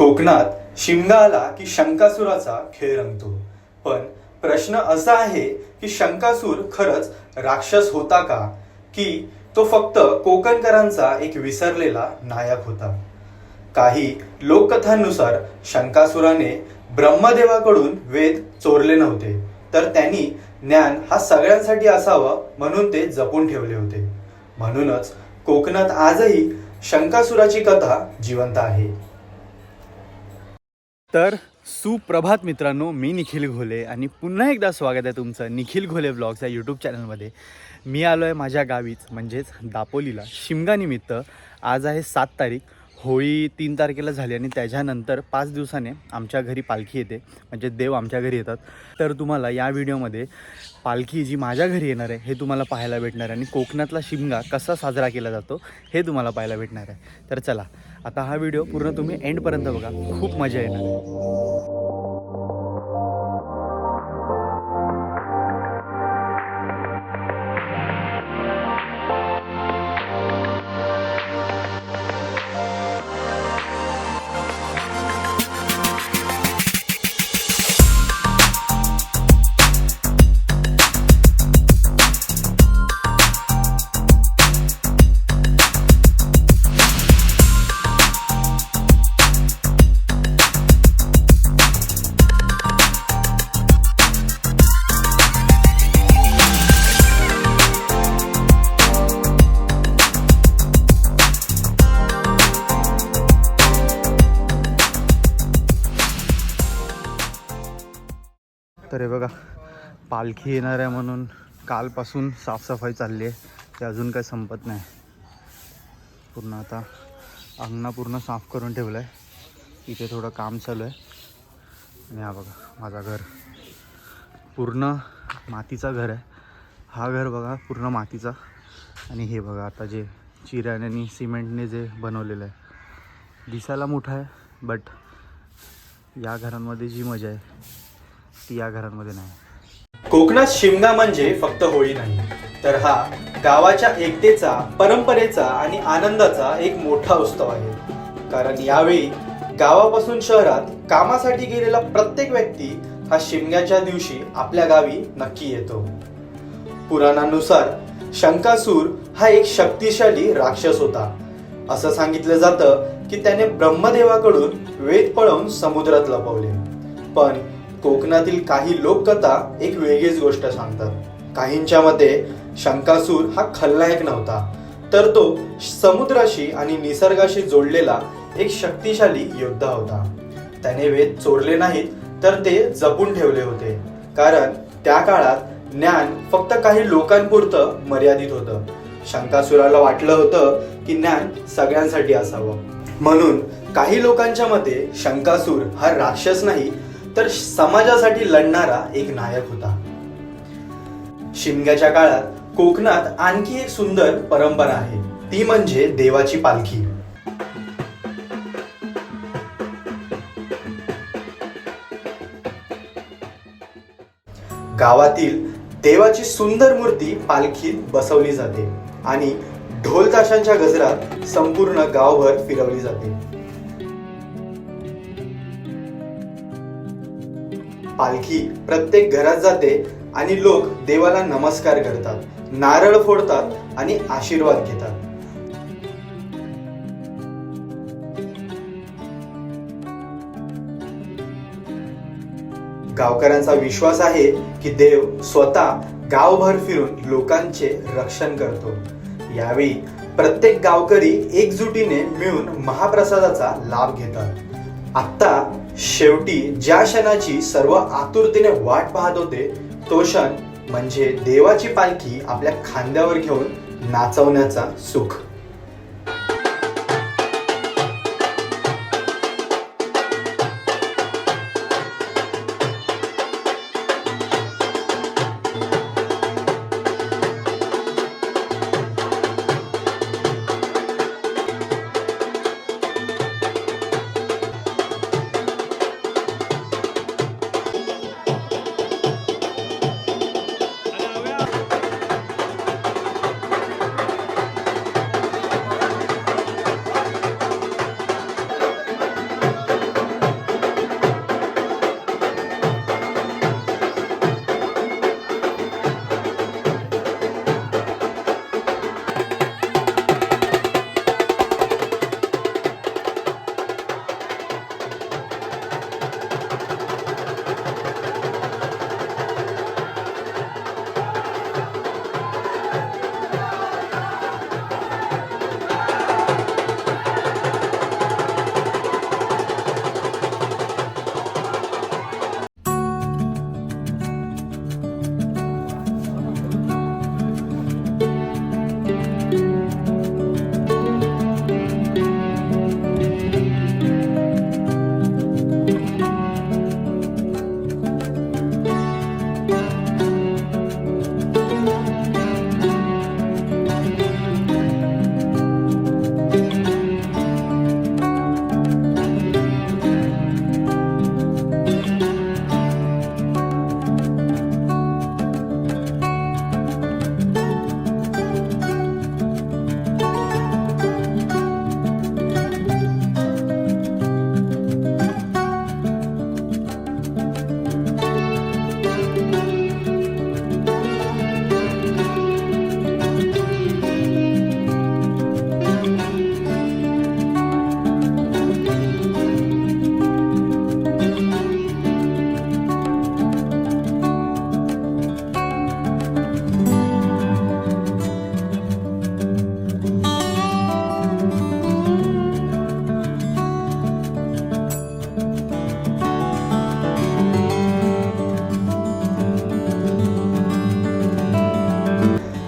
कोकणात शिमगा आला की शंकासुराचा खेळ रंगतो. पण प्रश्न असा आहे की शंकासूर खरंच राक्षस होता का, की तो फक्त कोकणकरांचा एक विसरलेला नायक होता? काही लोककथांनुसार शंकासुराने ब्रह्मदेवाकडून वेद चोरले नव्हते, तर त्यांनी ज्ञान हा सगळ्यांसाठी असावं म्हणून ते जपून ठेवले होते. म्हणूनच कोकणात आजही शंकासुराची कथा जिवंत आहे. तर सुप्रभात मित्रांनो, मी निखिल घोले आणि पुन्हा एकदा स्वागत आहे तुमचं निखिल घोले व्लॉग्स या यूट्यूब चॅनलमध्ये. मी आलो आहे माझ्या गावीच म्हणजेच दापोलीला शिमगानिमित्त. आज आहे 7 तारीख. होळी 3 तारखेला झाली आणि त्याच्यानंतर 5 दिवसाने आमच्या घरी पालखी येते, म्हणजे देव आमच्या घरी येतात. तर तुम्हाला या व्हिडिओमध्ये पालखी जी माझ्या घरी येणार आहे हे तुम्हाला पाहायला भेटणार आहे आणि कोकणातला शिमगा कसा साजरा केला जातो हे तुम्हाला पाहायला भेटणार आहे. तर चला, आता हा व्हिडिओ पूर्ण तुम्ही एंडपर्यंत बघा, खूप मजा येणार आहे. तर हे बघा, पालखी येणार आहे म्हणून कालपासून साफसफाई चालली आहे. ते अजून काही संपत नाही. पूर्ण आता अंगणा पूर्ण साफ करून ठेवलं आहे. इथे थोडं काम चालू आहे. आणि हा बघा माझा घर, पूर्ण मातीचा घर आहे. हा घर बघा पूर्ण मातीचा. आणि हे बघा आता जे चिऱ्याने आणि सिमेंटने जे बनवलेलं आहे, दिसायला मोठं आहे, बट या घरांमध्ये जी मजा आहे ती या घरांमध्ये नाही. कोकणात शिमगा म्हणजे फक्त होळी नाही, तर हा गावाच्या एकतेचा, परंपरेचा आणि आनंदाचा एक मोठा उत्सव आहे. कारण यावेळी गावापासून शहरात कामासाठी गेलेला प्रत्येक व्यक्ती हा शिमग्याच्या दिवशी आपल्या गावी नक्की येतो. पुराणानुसार शंकासूर हा एक शक्तिशाली राक्षस होता. असं सांगितलं जातं की त्याने ब्रह्मदेवाकडून वेद पळवून समुद्रात लपवले. पण कोकणातील काही लोककथा एक वेगळीच गोष्ट सांगतात. काहींच्या मते शंकासूर हा खलनायक नव्हता, तर तो समुद्राशी आणि निसर्गाशी जोडलेला एक शक्तिशाली योद्धा होता. त्याने वेद चोरले नाहीत, तर ते जपून ठेवले होते. कारण त्या काळात ज्ञान फक्त काही लोकांपुरतं मर्यादित होतं. शंकासुराला वाटलं होतं की ज्ञान सगळ्यांसाठी असावं. म्हणून काही लोकांच्या मते शंकासूर हा राक्षस नाही, तर समाजासाठी लढणारा एक नायक होता. शिमग्याच्या काळात कोकणात आणखी एक सुंदर परंपरा आहे, ती म्हणजे देवाची पालखी. गावातील देवाची सुंदर मूर्ती पालखीत बसवली जाते आणि ढोल ताशांच्या गजरात संपूर्ण गावभर फिरवली जाते. पालखी प्रत्येक घरात जाते आणि लोक देवाला नमस्कार करतात, नारळ फोडतात आणि आशीर्वाद घेतात. गावकऱ्यांचा विश्वास आहे की देव स्वतः गावभर फिरून लोकांचे रक्षण करतो. यावेळी प्रत्येक गावकरी एकजुटीने मिळून महाप्रसादाचा लाभ घेतात. आता शेवटी ज्या क्षणाची सर्व आतुरतेने वाट पाहत होते, तो क्षण म्हणजे देवाची पालखी आपल्या खांद्यावर घेऊन नाचवण्याचा सुख.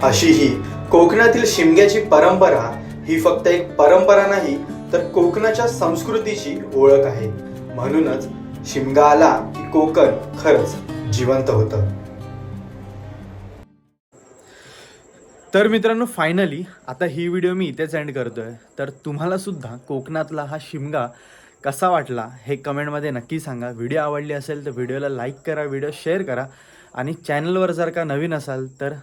अशी ही कोकणातील शिमग्याची परंपरा ही फक्त एक परंपरा नाही तर कोकणाच्या संस्कृतीची ओळख आहे. म्हणूनच शिमगा आला की कोकण खरंच जिवंत होतं. तर मित्रांनो, फायनली आता ही व्हिडिओ मी इथेच एंड करतोय. तर तुम्हाला सुद्धा कोकणातला हा शिमगा कसा वाटला हे कमेंटमध्ये नक्की सांगा. व्हिडिओ आवडली असेल तर व्हिडिओला लाईक करा, व्हिडिओ शेअर करा आणि चॅनलवर जर का नवीन असाल तर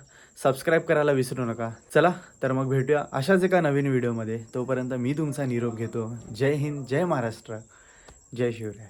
सबस्क्राईब करायला विसरू नका. चला तर मग भेटूया अशाच एका नवीन व्हिडिओमध्ये. तोपर्यंत मी तुमचा निरोप घेतो. जय हिंद, जय महाराष्ट्र, जय शिवराय.